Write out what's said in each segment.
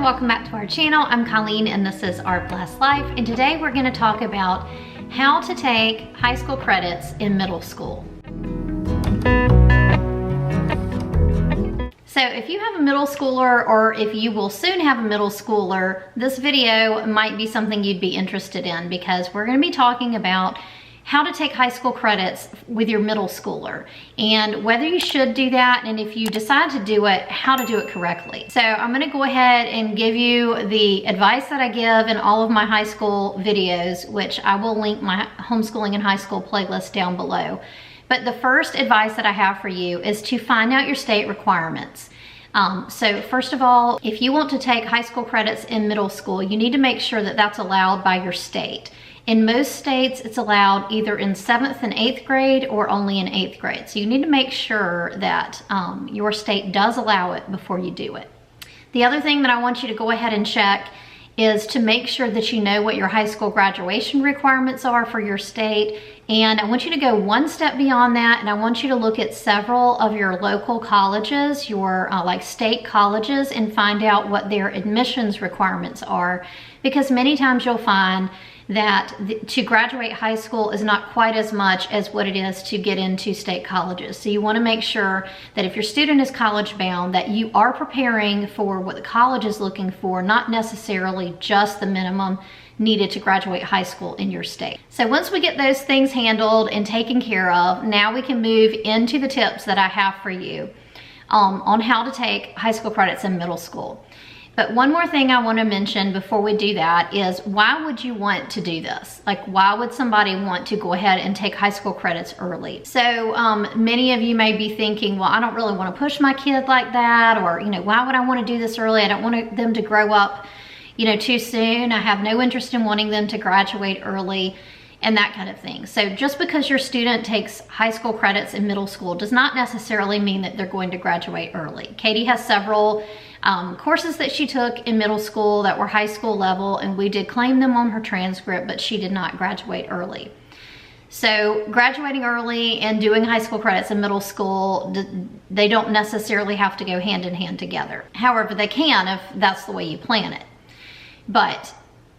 everyone, welcome back to our channel. I'm Colleen and this is Our Blessed Life, and today we're going to talk about how to take high school credits in middle school. So if you have a middle schooler, or if you will soon have a middle schooler, this video might be something you'd be interested in, because we're going to be talking about how to take high school credits with your middle schooler and whether you should do that, and if you decide to do it, how to do it correctly. So I'm going to go ahead and give you the advice that I give in all of my high school videos, which I will link my homeschooling and high school playlist down below. But the first advice that I have for you is to find out your state requirements. So first of all, if you want to take high school credits in middle school, you need to make sure that that's allowed by your state. In most states, it's allowed either in 7th and 8th grade or only in 8th grade. So you need to make sure that your state does allow it before you do it. The other thing that I want you to go ahead and check is to make sure that you know what your high school graduation requirements are for your state. And I want you to go one step beyond that, and I want you to look at several of your local colleges, your like state colleges, and find out what their admissions requirements are. Because many times you'll find that to graduate high school is not quite as much as what it is to get into state colleges. So you want to make sure that if your student is college bound, that you are preparing for what the college is looking for, not necessarily just the minimum needed to graduate high school in your state. So once we get those things handled and taken care of, now we can move into the tips that I have for you on how to take high school credits in middle school. But one more thing I want to mention before we do that is, why would you want to do this? Like, why would somebody want to go ahead and take high school credits early? So many of you may be thinking, well, I don't really want to push my kid like that, or, why would I want to do this early? I don't want them to grow up, too soon. I have no interest in wanting them to graduate early, and that kind of thing. So just because your student takes high school credits in middle school does not necessarily mean that they're going to graduate early. Katie has several courses that she took in middle school that were high school level, and we did claim them on her transcript, but she did not graduate early. So graduating early and doing high school credits in middle school, they don't necessarily have to go hand in hand together. However, they can if that's the way you plan it. But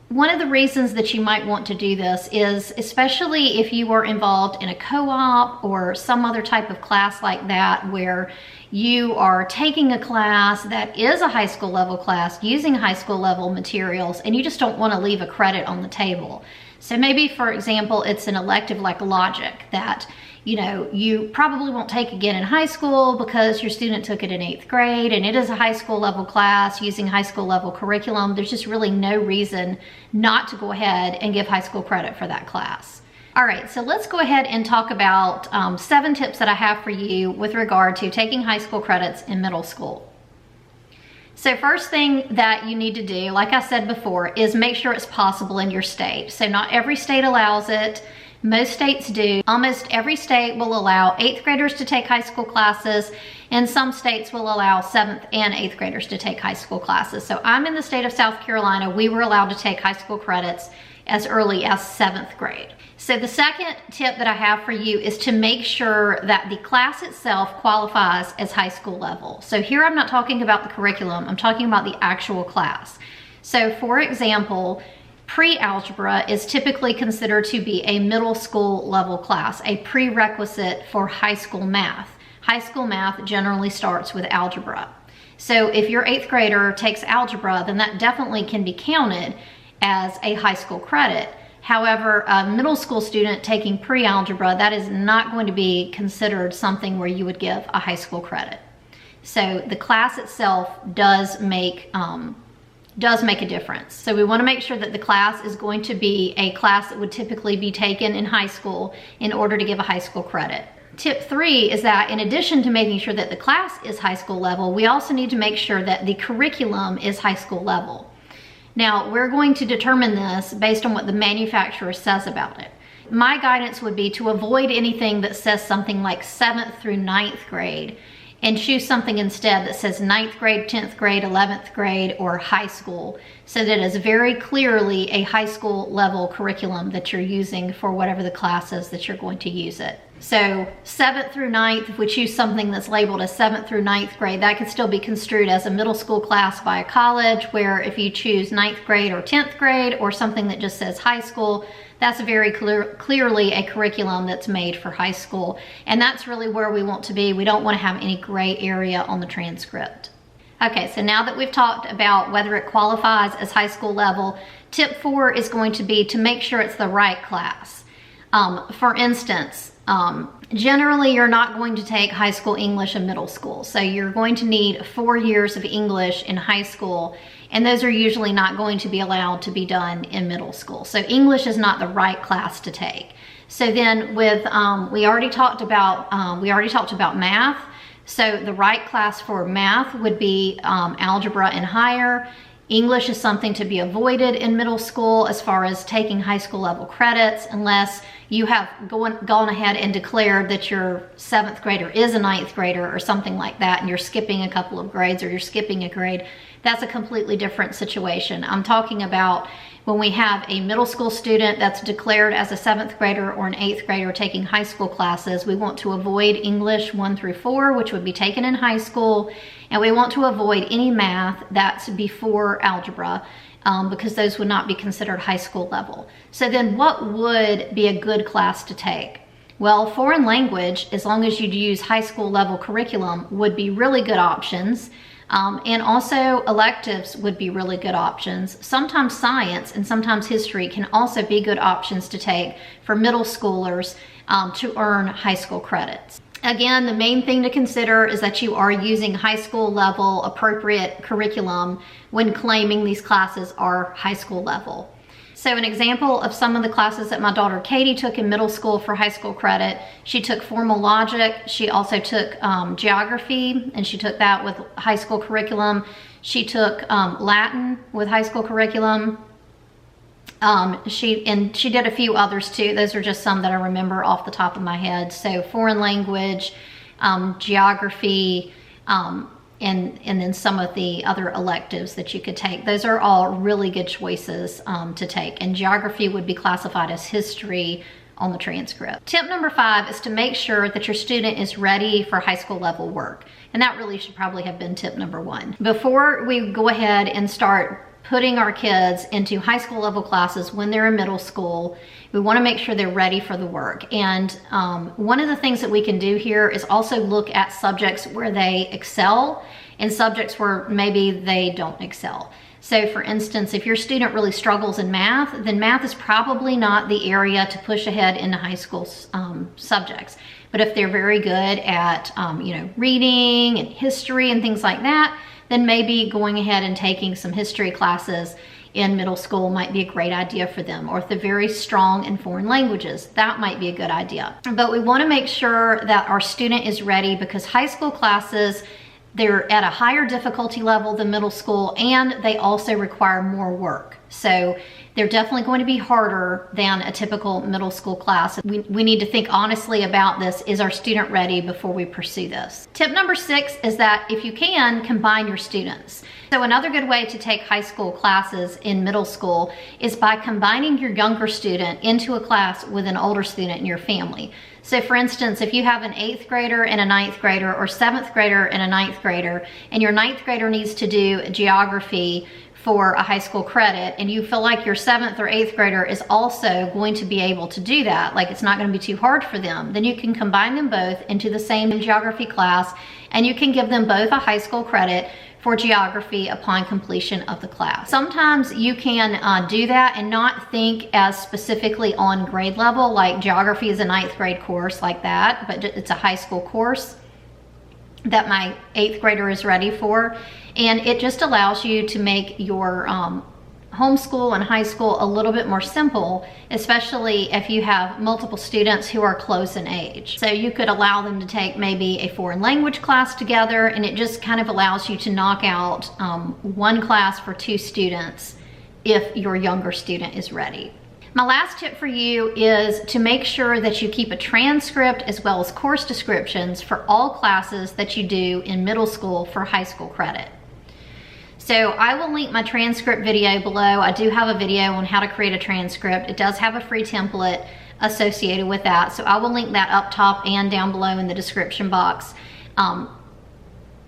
one of the reasons that you might want to do this is, especially if you were involved in a co-op or some other type of class like that, where you are taking a class that is a high school level class using high school level materials, and you just don't want to leave a credit on the table. So maybe, for example, it's an elective like logic that you probably won't take again in high school because your student took it in 8th grade, and it is a high school level class using high school level curriculum. There's just really no reason not to go ahead and give high school credit for that class. All right, so let's go ahead and talk about 7 tips that I have for you with regard to taking high school credits in middle school. So first thing that you need to do, like I said before, is make sure it's possible in your state. So not every state allows it. Most states do. Almost every state will allow 8th graders to take high school classes, and some states will allow 7th and 8th graders to take high school classes. So I'm in the state of South Carolina. We were allowed to take high school credits as early as 7th grade. So the second tip that I have for you is to make sure that the class itself qualifies as high school level. So here I'm not talking about the curriculum, I'm talking about the actual class. So for example, pre-algebra is typically considered to be a middle school level class, a prerequisite for high school math. High school math generally starts with algebra. So if your 8th grader takes algebra, then that definitely can be counted as a high school credit. However, a middle school student taking pre-algebra, that is not going to be considered something where you would give a high school credit. So the class itself does make a difference. So we want to make sure that the class is going to be a class that would typically be taken in high school in order to give a high school credit. Tip 3 is that in addition to making sure that the class is high school level, we also need to make sure that the curriculum is high school level. Now, we're going to determine this based on what the manufacturer says about it. My guidance would be to avoid anything that says something like 7th through 9th grade, and choose something instead that says 9th grade, 10th grade, 11th grade, or high school, so that it is very clearly a high school level curriculum that you're using for whatever the class is that you're going to use it. So 7th through 9th, if we choose something that's labeled as 7th through 9th grade, that could still be construed as a middle school class by a college, where if you choose 9th grade or 10th grade or something that just says high school, that's very clearly a curriculum that's made for high school. And that's really where we want to be. We don't want to have any gray area on the transcript. Okay, so now that we've talked about whether it qualifies as high school level, tip 4 is going to be to make sure it's the right class. For instance, generally you're not going to take high school English in middle school. So you're going to need 4 years of English in high school, and those are usually not going to be allowed to be done in middle school. So English is not the right class to take. So then with, we already talked about math. So the right class for math would be algebra and higher. English is something to be avoided in middle school as far as taking high school level credits, unless you have gone ahead and declared that your 7th grader is a 9th grader or something like that, and you're skipping a couple of grades or you're skipping a grade. That's a completely different situation. I'm talking about when we have a middle school student that's declared as a 7th grader or an 8th grader taking high school classes. We want to avoid English 1 through 4, which would be taken in high school, and we want to avoid any math that's before algebra, because those would not be considered high school level. So then what would be a good class to take? Well, foreign language, as long as you'd use high school level curriculum, would be really good options. And also electives would be really good options. Sometimes science and sometimes history can also be good options to take for middle schoolers to earn high school credits. Again, the main thing to consider is that you are using high school level appropriate curriculum when claiming these classes are high school level. So an example of some of the classes that my daughter Katie took in middle school for high school credit, she took formal logic, she also took geography, and she took that with high school curriculum. She took Latin with high school curriculum. She did a few others too. Those are just some that I remember off the top of my head. So foreign language, geography, and then some of the other electives that you could take. Those are all really good choices to take. And geography would be classified as history on the transcript. Tip number 5 is to make sure that your student is ready for high school level work. And that really should probably have been tip number 1. Before we go ahead and start putting our kids into high school level classes when they're in middle school, we want to make sure they're ready for the work. And one of the things that we can do here is also look at subjects where they excel and subjects where maybe they don't excel. So for instance, if your student really struggles in math, then math is probably not the area to push ahead into high school subjects. But if they're very good at reading and history and things like that, then maybe going ahead and taking some history classes in middle school might be a great idea for them. Or if they're very strong in foreign languages, that might be a good idea. But we want to make sure that our student is ready, because high school classes, they're at a higher difficulty level than middle school, and they also require more work. So they're definitely going to be harder than a typical middle school class. We need to think honestly about this. Is our student ready before we pursue this? Tip number 6 is that if you can, combine your students. So another good way to take high school classes in middle school is by combining your younger student into a class with an older student in your family. So for instance, if you have an 8th grader and a 9th grader, or 7th grader and a 9th grader, and your 9th grader needs to do geography for a high school credit, and you feel like your 7th or 8th grader is also going to be able to do that, like it's not going to be too hard for them, then you can combine them both into the same geography class, and you can give them both a high school credit for geography upon completion of the class. Sometimes you can do that and not think as specifically on grade level, like geography is a 9th grade course like that, but it's a high school course that my 8th grader is ready for. And it just allows you to make your homeschool and high school a little bit more simple, especially if you have multiple students who are close in age. So you could allow them to take maybe a foreign language class together, and it just kind of allows you to knock out one class for 2 students if your younger student is ready. My last tip for you is to make sure that you keep a transcript as well as course descriptions for all classes that you do in middle school for high school credit. So I will link my transcript video below. I do have a video on how to create a transcript. It does have a free template associated with that. So I will link that up top and down below in the description box.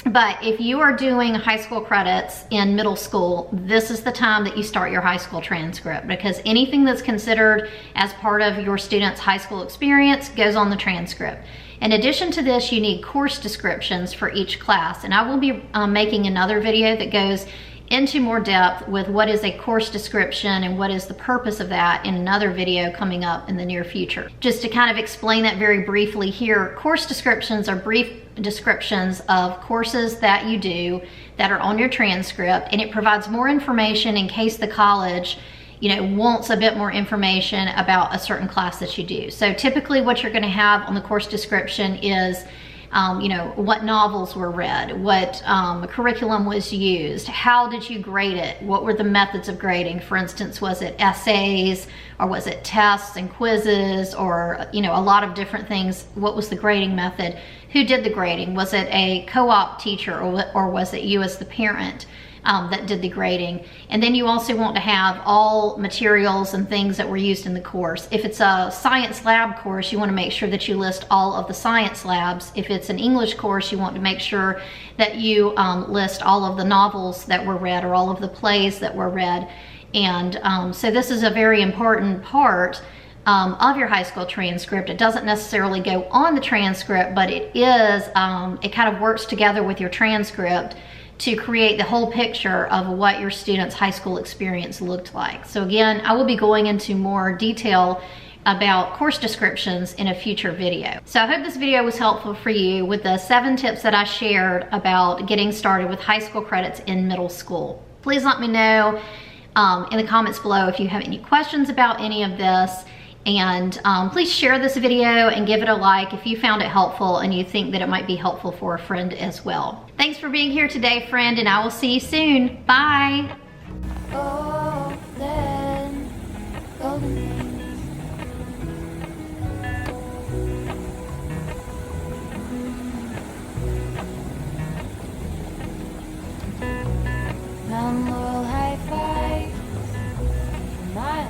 But if you are doing high school credits in middle school, this is the time that you start your high school transcript, because anything that's considered as part of your student's high school experience goes on the transcript. In addition to this, you need course descriptions for each class, and I will be making another video that goes into more depth with what is a course description and what is the purpose of that in another video coming up in the near future. Just to kind of explain that very briefly here, course descriptions are brief descriptions of courses that you do that are on your transcript, and it provides more information in case the college wants a bit more information about a certain class that you do. So typically what you're going to have on the course description is what novels were read, what curriculum was used, how did you grade it, what were the methods of grading. For instance, was it essays, or was it tests and quizzes, or a lot of different things. What was the grading method? Who did the grading? Was it a co-op teacher, or was it you as the parent that did the grading? And then you also want to have all materials and things that were used in the course. If it's a science lab course, you want to make sure that you list all of the science labs. If it's an English course, you want to make sure that you list all of the novels that were read, or all of the plays that were read. And so this is a very important part of your high school transcript. It doesn't necessarily go on the transcript, but it is, it kind of works together with your transcript to create the whole picture of what your student's high school experience looked like. So again, I will be going into more detail about course descriptions in a future video. So I hope this video was helpful for you with the 7 tips that I shared about getting started with high school credits in middle school. Please let me know in the comments below if you have any questions about any of this. And please share this video and give it a like if you found it helpful and you think that it might be helpful for a friend as well. Thanks for being here today, friend, and I will see you soon. Bye. Golden.